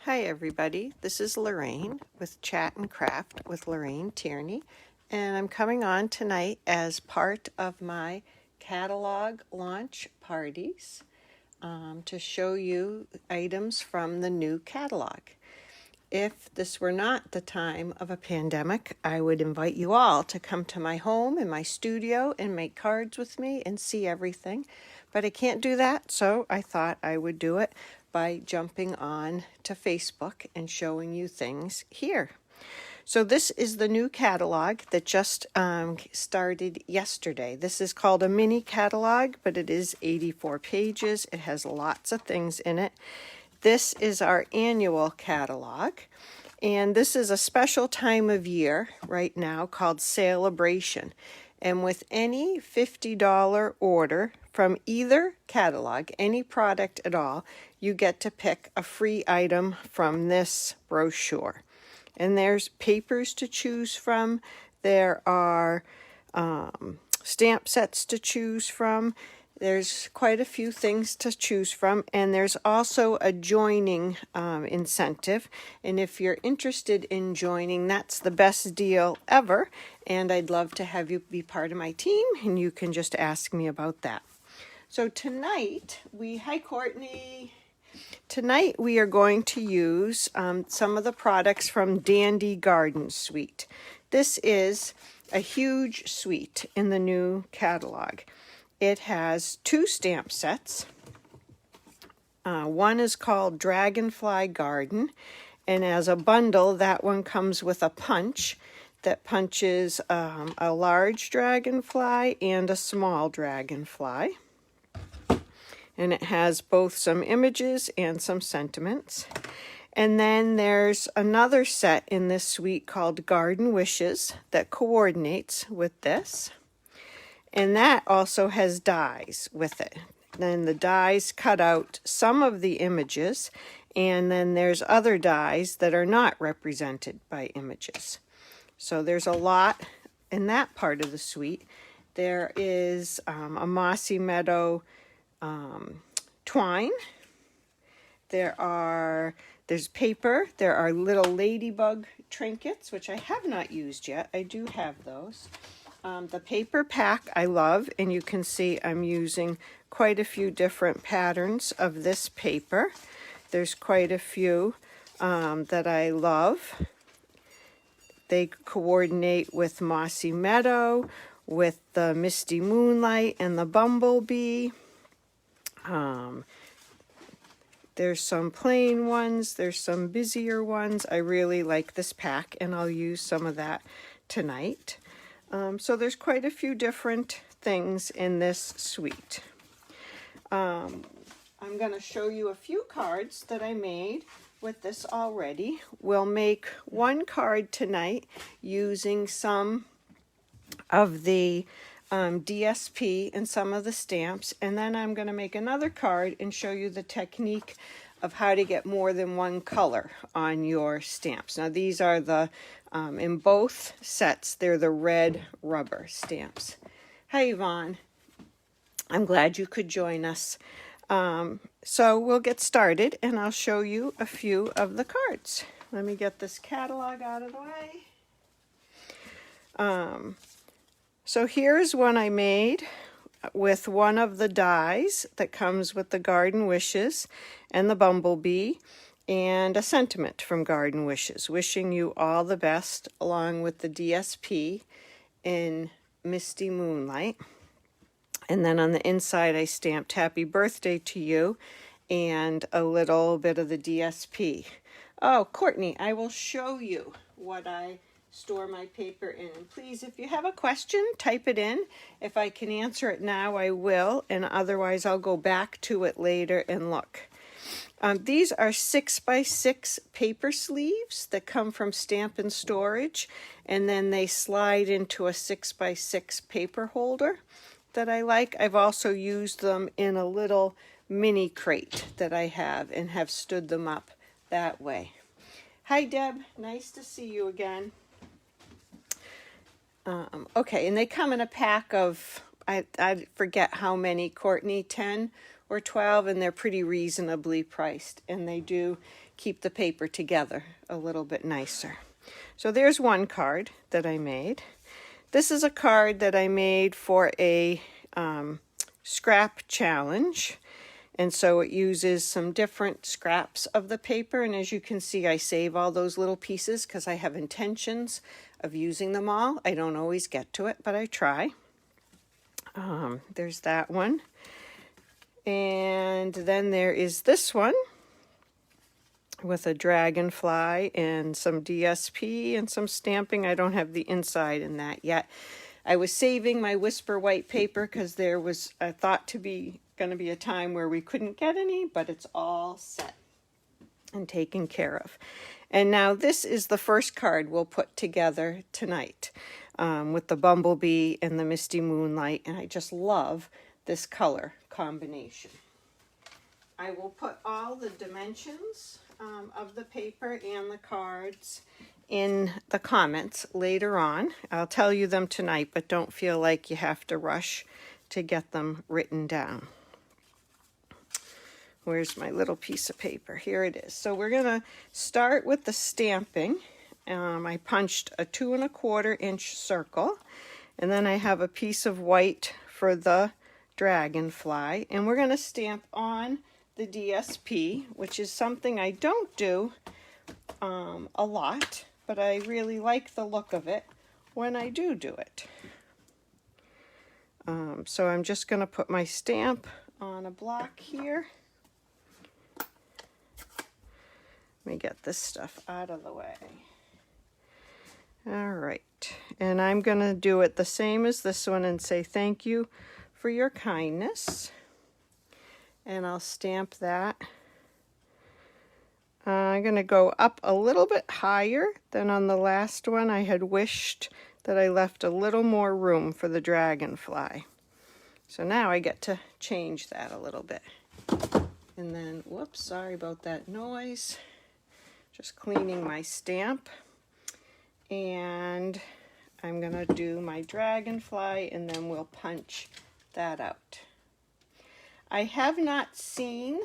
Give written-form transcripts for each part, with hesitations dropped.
Hi everybody, this is Lorraine with Chat and Craft with Lorraine Tierney, and I'm coming on tonight as part of my catalog launch parties to show you items from the new catalog. If this were not the time of a pandemic, I would invite you all to come to my home and my studio and make cards with me and see everything. But I can't do that, so I thought I would do it by jumping on to Facebook and showing you things here. So this is the new catalog that just started yesterday. This is called a mini catalog, but it is 84 pages. It has lots of things in it. This is our annual catalog, and this is a special time of year right now called Celebration. And with any $50 order from either catalog, any product at all, you get to pick a free item from this brochure. And there's papers to choose from. There are stamp sets to choose from. There's quite a few things to choose from, and there's also a joining incentive. And if you're interested in joining, that's the best deal ever. And I'd love to have you be part of my team, and you can just ask me about that. So tonight, hi Courtney. Tonight we are going to use some of the products from Dandy Garden Suite. This is a huge suite in the new catalog. It has 2 stamp sets. One is called Dragonfly Garden, and as a bundle, that one comes with a punch that punches a large dragonfly and a small dragonfly. And it has both some images and some sentiments. And then there's another set in this suite called Garden Wishes that coordinates with this. And that also has dies with it. Then the dies cut out some of the images, and then there's other dies that are not represented by images. So there's a lot in that part of the suite. There is a Mossy Meadow twine. There's paper. There are little ladybug trinkets, which I have not used yet. I do have those. The paper pack I love, and you can see I'm using quite a few different patterns of this paper. There's quite a few that I love. They coordinate with Mossy Meadow, with the Misty Moonlight and the Bumblebee. There's some plain ones, there's some busier ones. I really like this pack, and I'll use some of that tonight. So there's quite a few different things in this suite. I'm going to show you a few cards that I made with this already. We'll make one card tonight using some of the DSP and some of the stamps, and then I'm going to make another card and show you the technique of how to get more than one color on your stamps. Now these are the, in both sets, they're the red rubber stamps. Hi Yvonne, I'm glad you could join us. So we'll get started, and I'll show you a few of the cards. Let me get this catalog out of the way. So here's one I made with one of the dies that comes with the Garden Wishes and the Bumblebee, and a sentiment from Garden Wishes, wishing you all the best, along with the DSP in Misty Moonlight. And then on the inside I stamped Happy Birthday to You and a little bit of the DSP. Oh, Courtney, I will show you what I store my paper in. And please, if you have a question, type it in. If I can answer it now, I will, and otherwise I'll go back to it later and look. These are 6x6 paper sleeves that come from Stampin' Storage, and then they slide into a 6x6 paper holder that I like. I've also used them in a little mini crate that I have and have stood them up that way. Hi Deb, nice to see you again. Okay, and they come in a pack of, I forget how many, Courtney, 10 or 12, and they're pretty reasonably priced, and they do keep the paper together a little bit nicer. So there's one card that I made. This is a card that I made for a scrap challenge. And so it uses some different scraps of the paper. And as you can see, I save all those little pieces because I have intentions of using them all. I don't always get to it, but I try. There's that one. And then there is this one with a dragonfly and some DSP and some stamping. I don't have the inside in that yet. I was saving my Whisper white paper because there was thought to be going to be a time where we couldn't get any, but it's all set and taken care of. And now this is the first card we'll put together tonight with the bumblebee and the misty moonlight, and I just love this color combination. I will put all the dimensions of the paper and the cards in the comments later on. I'll tell you them tonight, but don't feel like you have to rush to get them written down. Where's my little piece of paper? Here it is. So we're going to start with the stamping. I punched a 2 1/4 inch circle, and then I have a piece of white for the dragonfly, and we're going to stamp on the DSP, which is something I don't do a lot, but I really like the look of it when I do it. So I'm just going to put my stamp on a block here. Let me get this stuff out of the way. All right, and I'm going to do it the same as this one and say thank you for your kindness. And I'll stamp that. I'm going to go up a little bit higher than on the last one. I had wished that I left a little more room for the dragonfly. So now I get to change that a little bit. And then, whoops, sorry about that noise. Just cleaning my stamp. And I'm going to do my dragonfly, and then we'll punch that out. I have not seen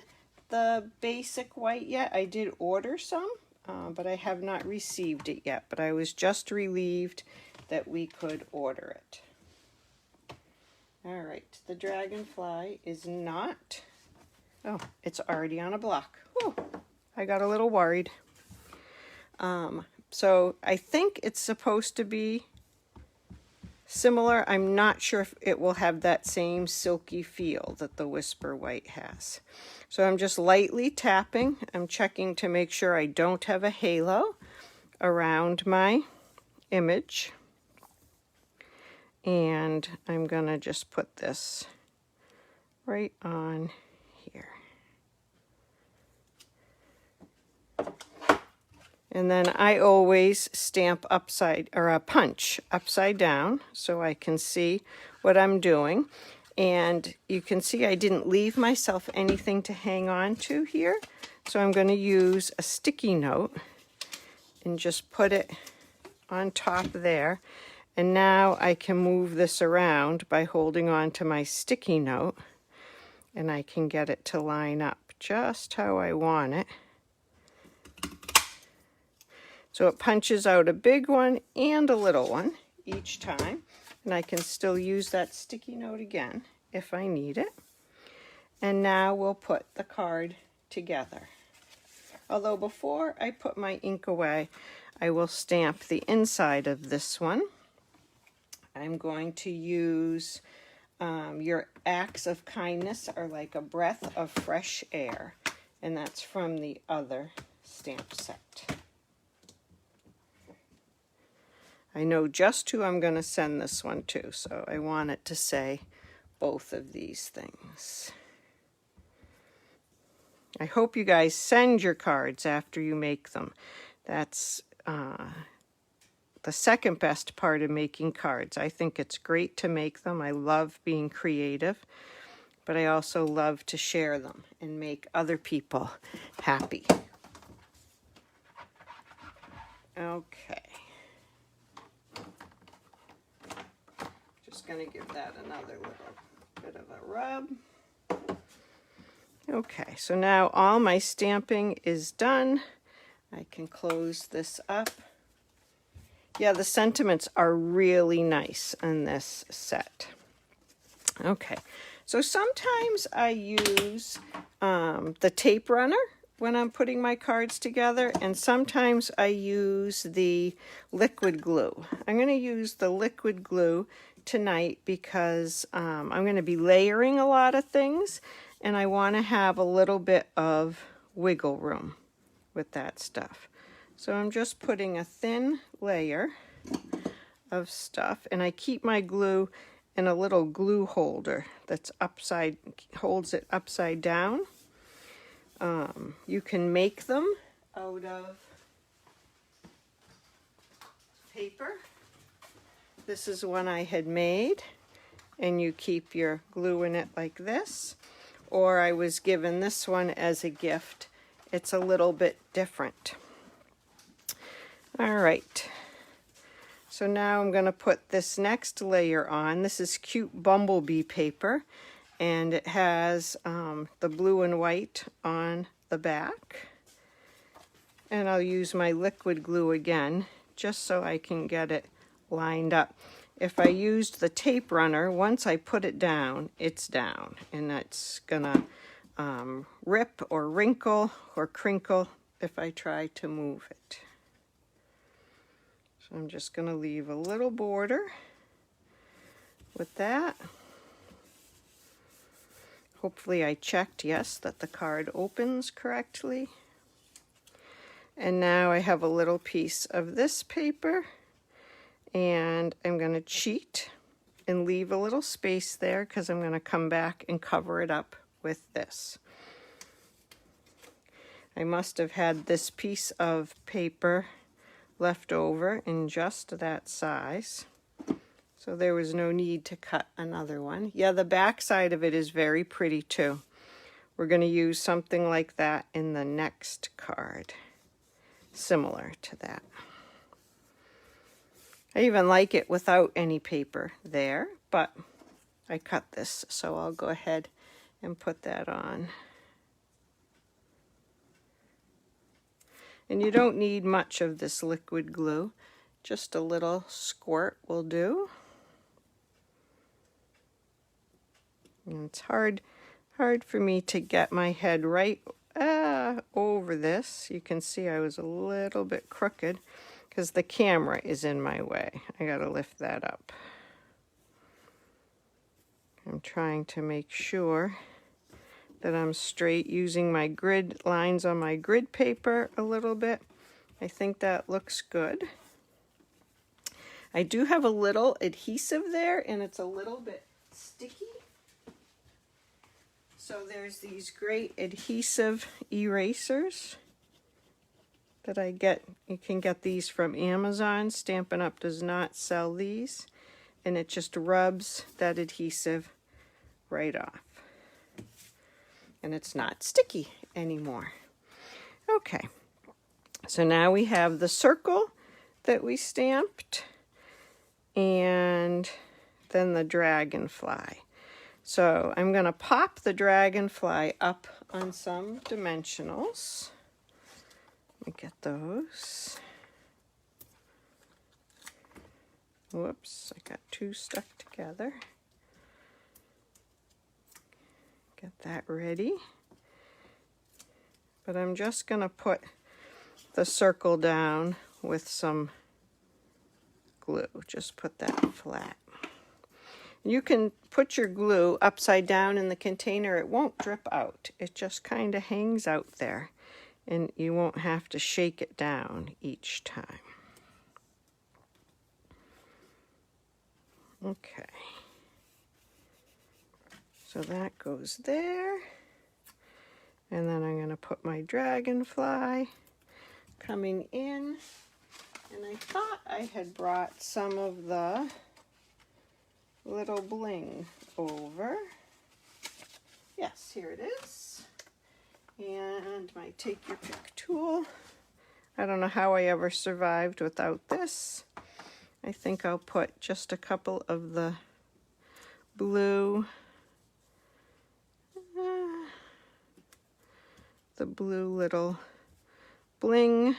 the basic white yet. I did order some, but I have not received it yet. But I was just relieved that we could order it. All right, the dragonfly is not... Oh, it's already on a block. Whew, I got a little worried. So I think it's supposed to be similar. I'm not sure if it will have that same silky feel that the Whisper White has. So I'm just lightly tapping. I'm checking to make sure I don't have a halo around my image. And I'm going to just put this right on here. And then I always stamp upside, or punch upside down so I can see what I'm doing. And you can see I didn't leave myself anything to hang on to here. So I'm going to use a sticky note and just put it on top there. And now I can move this around by holding on to my sticky note, and I can get it to line up just how I want it. So it punches out a big one and a little one each time, and I can still use that sticky note again if I need it. And now we'll put the card together. Although before I put my ink away, I will stamp the inside of this one. I'm going to use your acts of kindness are like a breath of fresh air, and that's from the other stamp set. I know just who I'm going to send this one to, so I want it to say both of these things. I hope you guys send your cards after you make them. That's the second best part of making cards. I think it's great to make them. I love being creative, but I also love to share them and make other people happy. Okay. Just going to give that another little bit of a rub. Okay, so now all my stamping is done. I can close this up. Yeah, the sentiments are really nice on this set. Okay, so sometimes I use the tape runner when I'm putting my cards together, and sometimes I use the liquid glue. I'm going to use the liquid glue tonight because I'm going to be layering a lot of things, and I want to have a little bit of wiggle room with that stuff. So I'm just putting a thin layer of stuff, and I keep my glue in a little glue holder that's holds it upside down. You can make them out of paper. This is one I had made, and you keep your glue in it like this. Or I was given this one as a gift. It's a little bit different. All right. So now I'm going to put this next layer on. This is cute bumblebee paper, and it has the blue and white on the back. And I'll use my liquid glue again, just so I can get it lined up. If I used the tape runner, once I put it down, it's down, and it's gonna rip or wrinkle or crinkle if I try to move it. So I'm just going to leave a little border with that. Hopefully I checked, yes, that the card opens correctly. And now I have a little piece of this paper, and I'm going to cheat and leave a little space there because I'm going to come back and cover it up with this. I must have had this piece of paper left over in just that size, so there was no need to cut another one. Yeah, the back side of it is very pretty too. We're going to use something like that in the next card, similar to that. I even like it without any paper there, but I cut this, so I'll go ahead and put that on. And you don't need much of this liquid glue. Just a little squirt will do. And it's hard for me to get my head right over this. You can see I was a little bit crooked because the camera is in my way. I gotta lift that up. I'm trying to make sure that I'm straight, using my grid lines on my grid paper a little bit. I think that looks good. I do have a little adhesive there, and it's a little bit sticky. So there's these great adhesive erasers that I get. You can get these from Amazon. Stampin' Up! Does not sell these, and it just rubs that adhesive right off. And it's not sticky anymore. Okay, so now we have the circle that we stamped, and then the dragonfly. So I'm going to pop the dragonfly up on some dimensionals. Let me get those. Whoops, I got two stuck together. Get that ready. But I'm just going to put the circle down with some glue. Just put that flat. You can put your glue upside down in the container. It won't drip out. It just kind of hangs out there, and you won't have to shake it down each time. Okay. So that goes there. And then I'm going to put my dragonfly coming in. And I thought I had brought some of the little bling over. Yes, here it is. And my take your pick tool. I don't know how I ever survived without this. I think I'll put just a couple of the blue the blue little bling.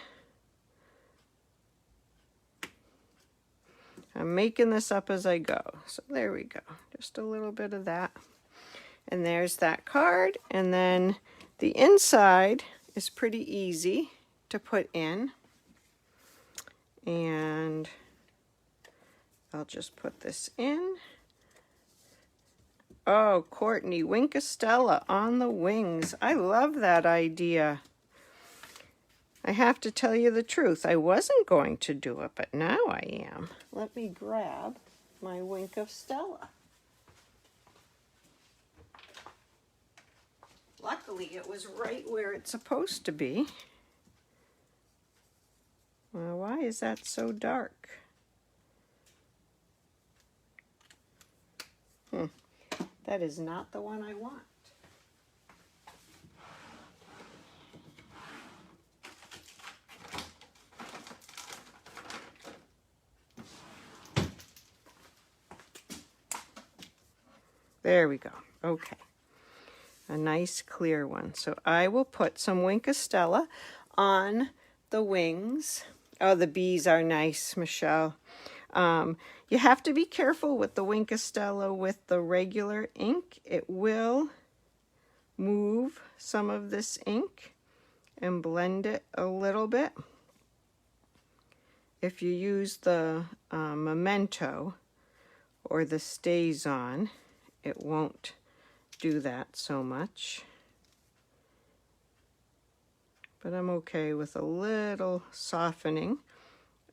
I'm making this up as I go. So there we go. Just a little bit of that. And there's that card. And then the inside is pretty easy to put in. And I'll just put this in. Oh, Courtney, wink a Stella on the wings. I love that idea. I have to tell you the truth. I wasn't going to do it, but now I am. Let me grab my wink of Stella. Luckily, it was right where it's supposed to be. Well, why is that so dark? That is not the one I want. There we go. Okay. A nice clear one. So I will put some Wink of Stella on the wings. Oh, the bees are nice, Michelle. You have to be careful with the Wink of Stella with the regular ink. It will move some of this ink and blend it a little bit. If you use the Memento or the Stays On, it won't do that so much. But I'm okay with a little softening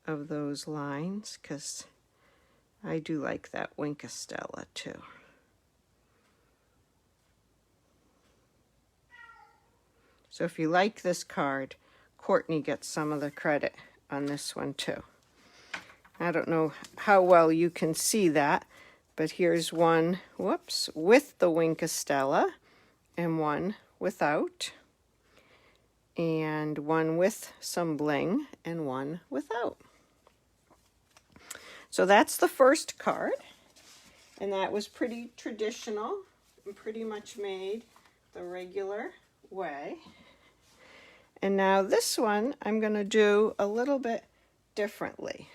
of those lines because I do like that Wink of Stella too. So if you like this card, Courtney gets some of the credit on this one too. I don't know how well you can see that, but here's one, whoops, with the Wink of Stella and one without, and one with some bling and one without. So that's the first card, and that was pretty traditional and pretty much made the regular way. And now this one I'm going to do a little bit differently.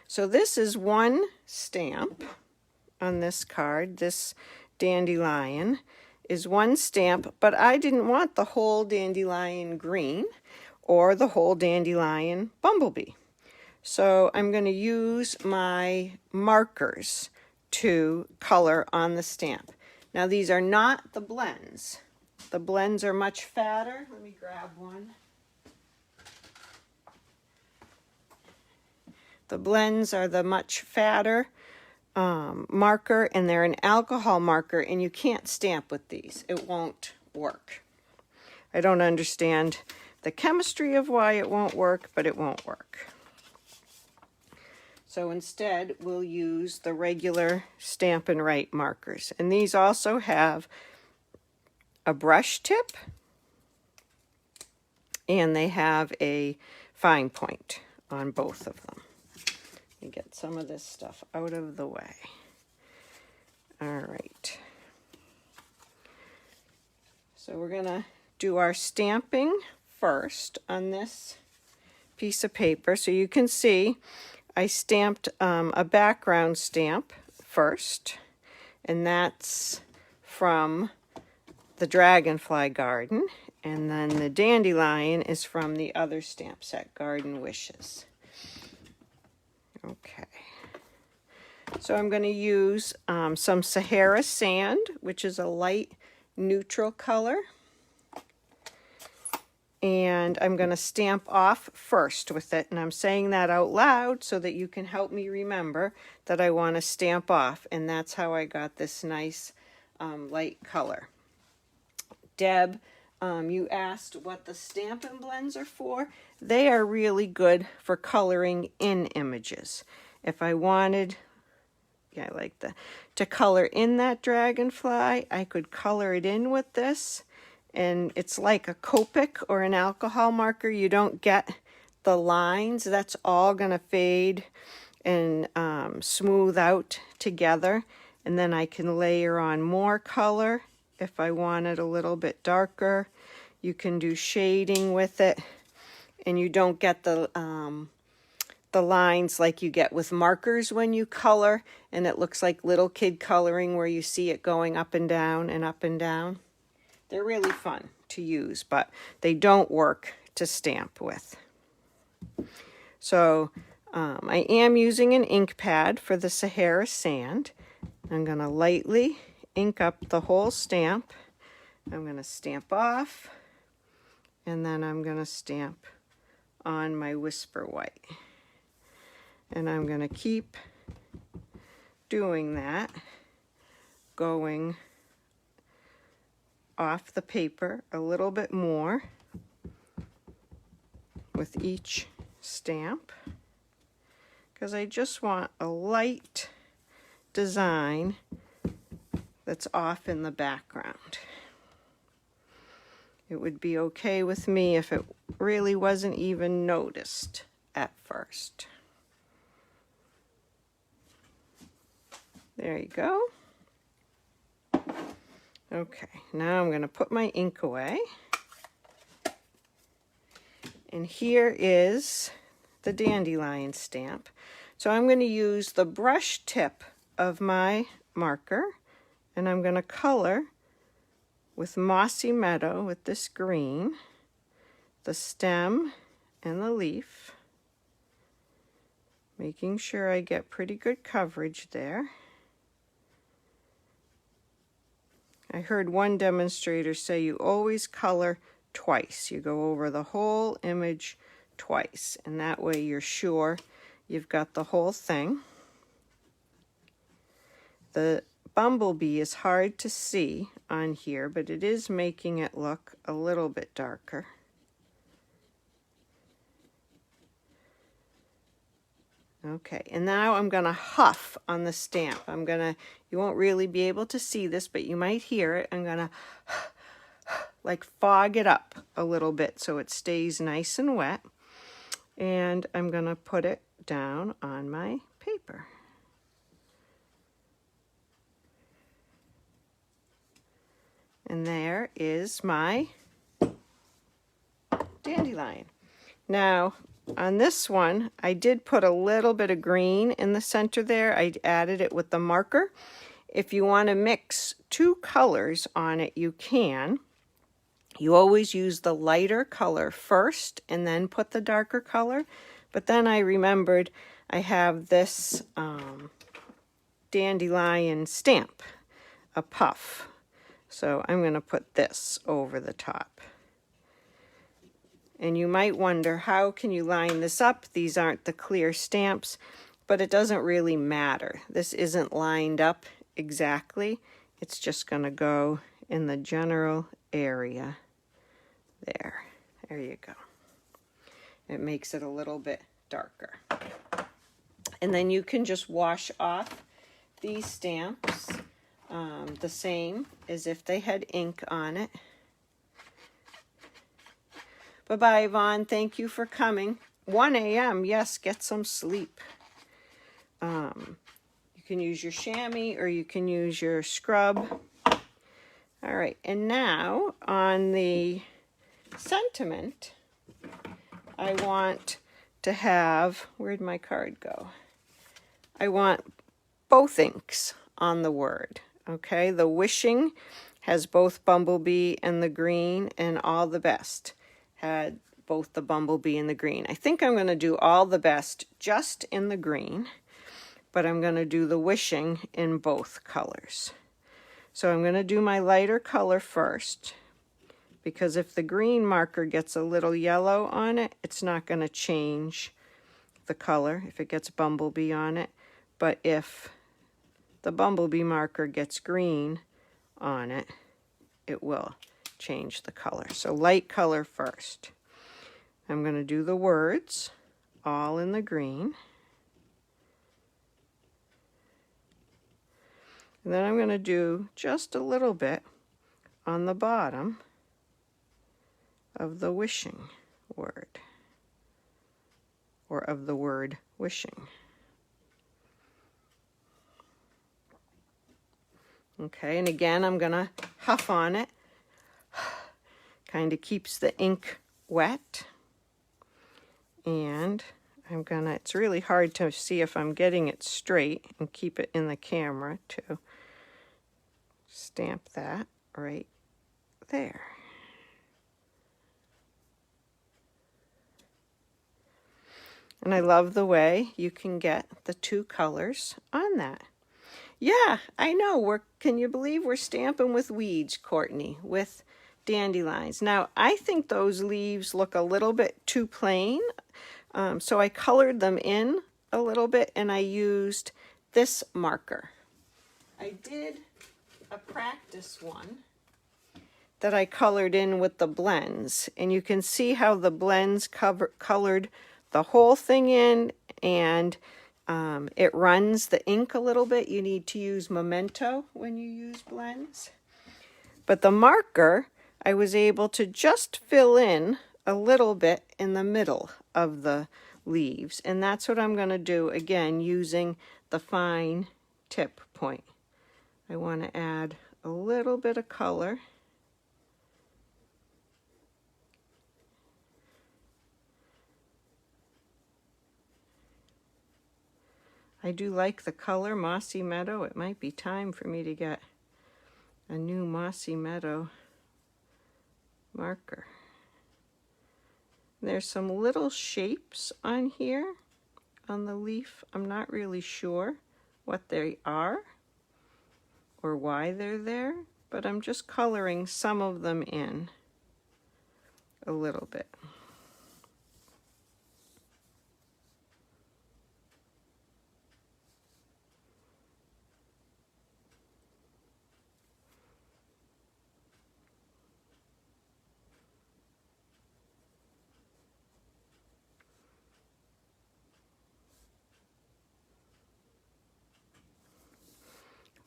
So this is one stamp on this card. This dandelion is one stamp, but I didn't want the whole dandelion green or the whole dandelion bumblebee. So I'm going to use my markers to color on the stamp. Now these are not the blends. The blends are much fatter. Let me grab one. The blends are the much fatter marker, and they're an alcohol marker, and you can't stamp with these. It won't work. I don't understand the chemistry of why it won't work, but it won't work. So instead, we'll use the regular Stampin' Write markers. And these also have a brush tip, and they have a fine point on both of them. Let me get some of this stuff out of the way. All right. So we're going to do our stamping first on this piece of paper. So you can see I stamped a background stamp first, and that's from the Dragonfly Garden, and then the dandelion is from the other stamp set, Garden Wishes. Okay, so I'm going to use some Sahara Sand, which is a light neutral color. And I'm going to stamp off first with it. And I'm saying that out loud so that you can help me remember that I want to stamp off. And that's how I got this nice light color. Deb, you asked what the Stampin' Blends are for. They are really good for coloring in images. If I wanted, yeah, I like to color in that dragonfly, I could color it in with this. And it's like a Copic or an alcohol marker. You don't get the lines. That's all going to fade and smooth out together. And then I can layer on more color if I want it a little bit darker. You can do shading with it, and you don't get the lines like you get with markers when you color, and it looks like little kid coloring where you see it going up and down and up and down. They're really fun to use, but they don't work to stamp with. So I am using an ink pad for the Sahara Sand. I'm going to lightly ink up the whole stamp. I'm going to stamp off, and then I'm going to stamp on my Whisper White. And I'm going to keep doing that, going off the paper a little bit more with each stamp, because I just want a light design that's off in the background. It would be okay with me if it really wasn't even noticed at first. There you go. Okay, now I'm going to put my ink away. And here is the dandelion stamp. So I'm going to use the brush tip of my marker, and I'm going to color with Mossy Meadow with this green, the stem and the leaf, making sure I get pretty good coverage there. I heard one demonstrator say you always color twice. You go over the whole image twice, and that way you're sure you've got the whole thing. The bumblebee is hard to see on here, but it is making it look a little bit darker. Okay, and now I'm going to huff on the stamp. You won't really be able to see this, but you might hear it. I'm going to like fog it up a little bit so it stays nice and wet. And I'm going to put it down on my paper. And there is my dandelion. Now, on this one, I did put a little bit of green in the center there. I added it with the marker. If you want to mix two colors on it, you can. You always use the lighter color first and then put the darker color. But then I remembered I have this dandelion stamp, a puff. So I'm going to put this over the top. And you might wonder, how can you line this up? These aren't the clear stamps, but it doesn't really matter. This isn't lined up exactly. It's just going to go in the general area there. There you go. It makes it a little bit darker. And then you can just wash off these stamps the same as if they had ink on it. Bye-bye, Yvonne. Thank you for coming. 1 a.m. Yes, get some sleep. You can use your chamois or you can use your scrub. All right, and now on the sentiment, I want to have, where'd my card go? I want both inks on the word, okay? The wishing has both bumblebee and the green, and all the best had both the bumblebee and the green. I think I'm going to do all the best just in the green, but I'm going to do the wishing in both colors. So I'm going to do my lighter color first, because if the green marker gets a little yellow on it, it's not going to change the color if it gets bumblebee on it. But if the bumblebee marker gets green on it, it will change the color. So light color first. I'm going to do the words all in the green. And then I'm going to do just a little bit on the bottom of the wishing word, or of the word wishing. Okay, and again, I'm going to huff on it, Kind of keeps the ink wet. And it's really hard to see if I'm getting it straight and keep it in the camera to stamp that right there. And I love the way you can get the two colors on that. Yeah, I know. Can you believe we're stamping with weeds, Courtney, with dandelions? Now, I think those leaves look a little bit too plain, so I colored them in a little bit, and I used this marker. I did a practice one that I colored in with the blends, and you can see how the blends colored the whole thing in, and it runs the ink a little bit. You need to use Memento when you use blends. But the marker, I was able to just fill in a little bit in the middle of the leaves. And that's what I'm going to do, again, using the fine tip point. I want to add a little bit of color. I do like the color Mossy Meadow. It might be time for me to get a new Mossy Meadow marker. There's some little shapes on here on the leaf. I'm not really sure what they are or why they're there, but I'm just coloring some of them in a little bit.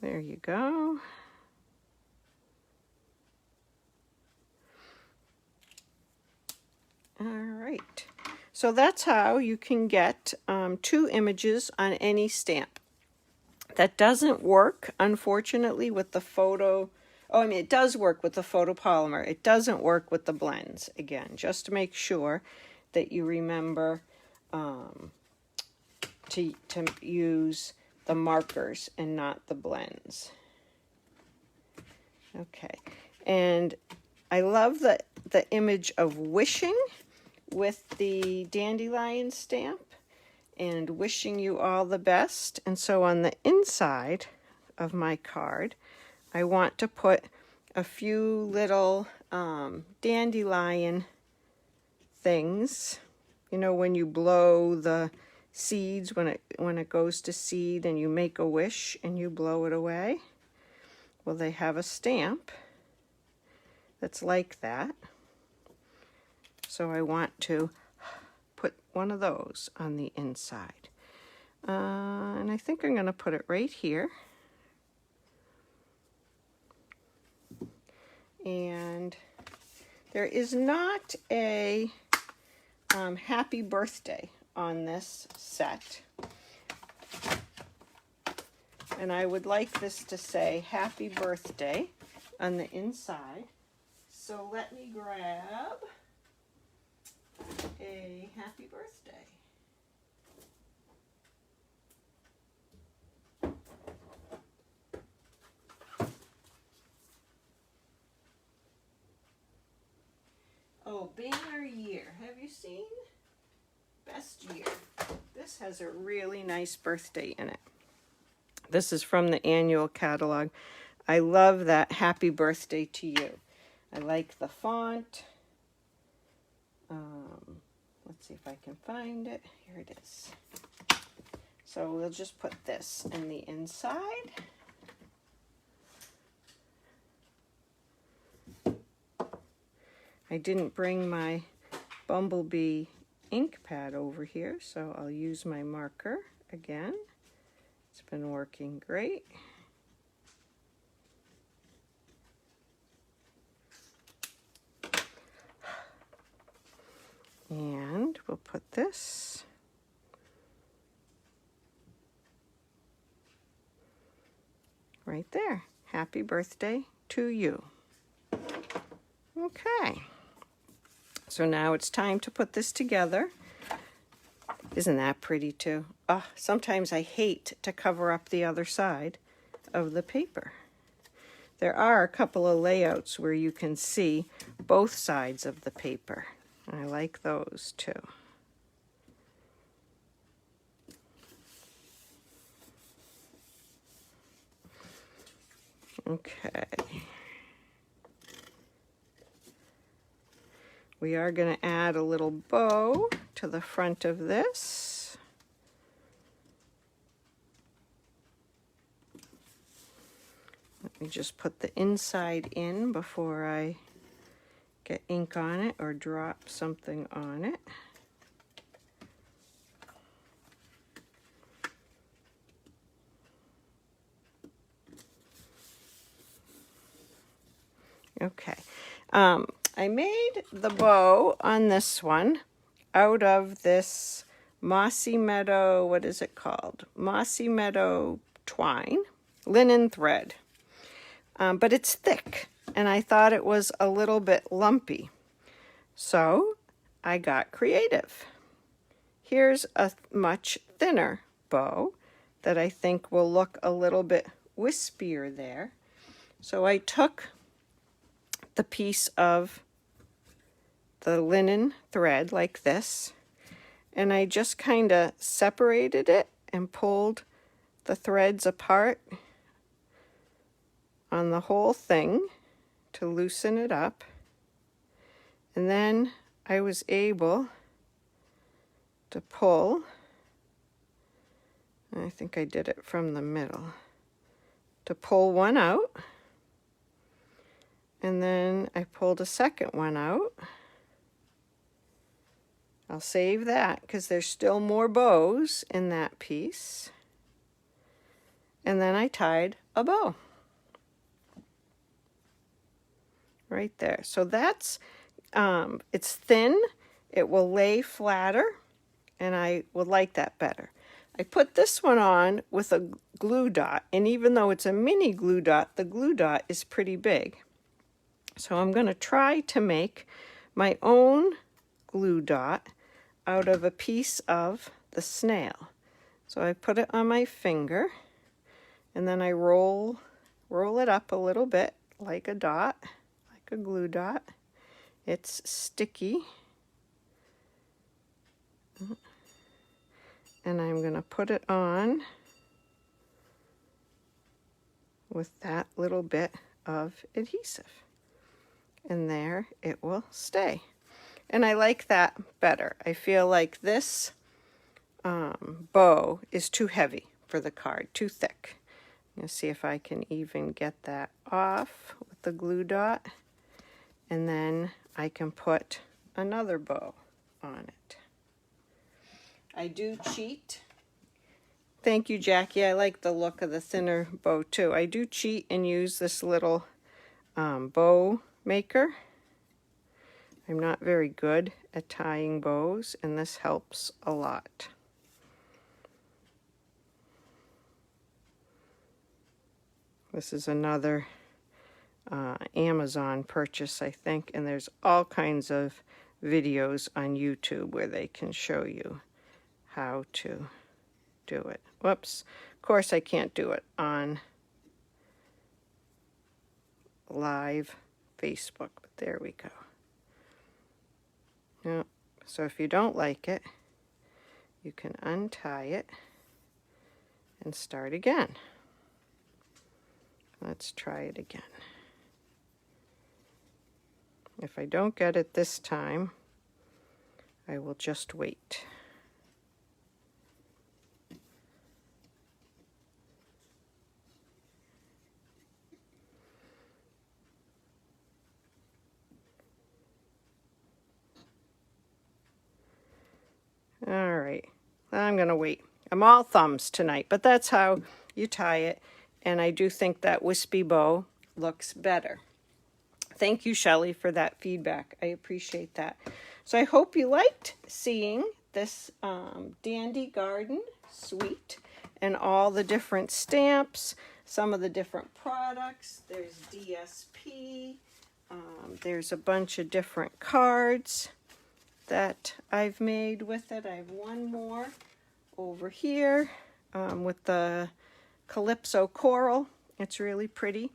There you go. All right. So that's how you can get two images on any stamp. That doesn't work, unfortunately, with the photo. Oh, I mean, it does work with the photopolymer. It doesn't work with the blends. Again, just to make sure that you remember to use the markers and not the blends. Okay, and I love the image of wishing with the dandelion stamp and wishing you all the best. And so on the inside of my card, I want to put a few little dandelion things. You know, when you blow the seeds, when it goes to seed and you make a wish and you blow it away. Well, they have a stamp that's like that. So I want to put one of those on the inside. And I think I'm going to put it right here. And there is not a happy birthday on this set. And I would like this to say happy birthday on the inside. So let me grab a happy birthday. Oh, banner year. Have you seen? Best year. This has a really nice birthday in it. This is from the annual catalog. I love that happy birthday to you. I like the font. Let's see if I can find it. Here it is. So we'll just put this in the inside. I didn't bring my Bumblebee ink pad over here, so I'll use my marker again. It's been working great. And we'll put this right there. Happy birthday to you. Okay. So now it's time to put this together. Isn't that pretty too? Oh, sometimes I hate to cover up the other side of the paper. There are a couple of layouts where you can see both sides of the paper. I like those too. Okay. We are going to add a little bow to the front of this. Let me just put the inside in before I get ink on it or drop something on it. Okay. I made the bow on this one out of this Mossy Meadow, what is it called? Mossy Meadow twine, linen thread. But it's thick, and I thought it was a little bit lumpy. So I got creative. Here's a much thinner bow that I think will look a little bit wispier there. So I took the piece of the linen thread like this, and I just kind of separated it and pulled the threads apart on the whole thing to loosen it up. And then I was able to pull, I think I did it from the middle, to pull one out, and then I pulled a second one out. I'll save that because there's still more bows in that piece. And then I tied a bow right there. So that's, it's thin, it will lay flatter, and I would like that better. I put this one on with a glue dot, and even though it's a mini glue dot, the glue dot is pretty big. So I'm going to try to make my own glue dot out of a piece of the snail. So I put it on my finger, and then I roll it up a little bit like a dot, like a glue dot. It's sticky. And I'm going to put it on with that little bit of adhesive. And there it will stay. And I like that better. I feel like this bow is too heavy for the card, too thick. I'm going to see if I can even get that off with the glue dot. And then I can put another bow on it. I do cheat. Thank you, Jackie. I like the look of the thinner bow too. I do cheat and use this little bow maker. I'm not very good at tying bows, and this helps a lot. This is another Amazon purchase, I think, and there's all kinds of videos on YouTube where they can show you how to do it. Whoops. Of course, I can't do it on live Facebook, but there we go. Yep. So if you don't like it, you can untie it and start again. Let's try it again. If I don't get it this time, I will just wait. All right, I'm going to wait. I'm all thumbs tonight, but that's how you tie it. And I do think that wispy bow looks better. Thank you, Shelley, for that feedback. I appreciate that. So I hope you liked seeing this Dandy Garden suite and all the different stamps, some of the different products. There's DSP. There's a bunch of different cards. that I've made with it. I have one more over here with the Calypso Coral. It's really pretty.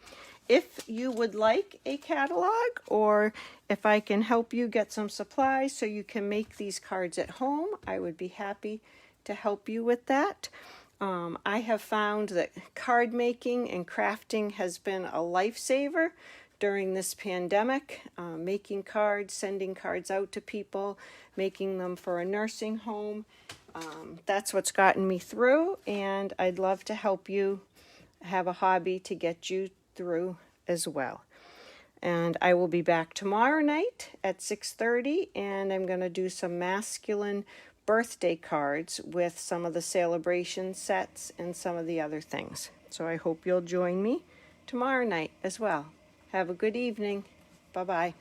If you would like a catalog, or if I can help you get some supplies so you can make these cards at home, I would be happy to help you with that. I have found that card making and crafting has been a lifesaver during this pandemic. Making cards, sending cards out to people, making them for a nursing home. That's what's gotten me through, and I'd love to help you have a hobby to get you through as well. And I will be back tomorrow night at 6:30, and I'm going to do some masculine birthday cards with some of the celebration sets and some of the other things. So I hope you'll join me tomorrow night as well. Have a good evening. Bye-bye.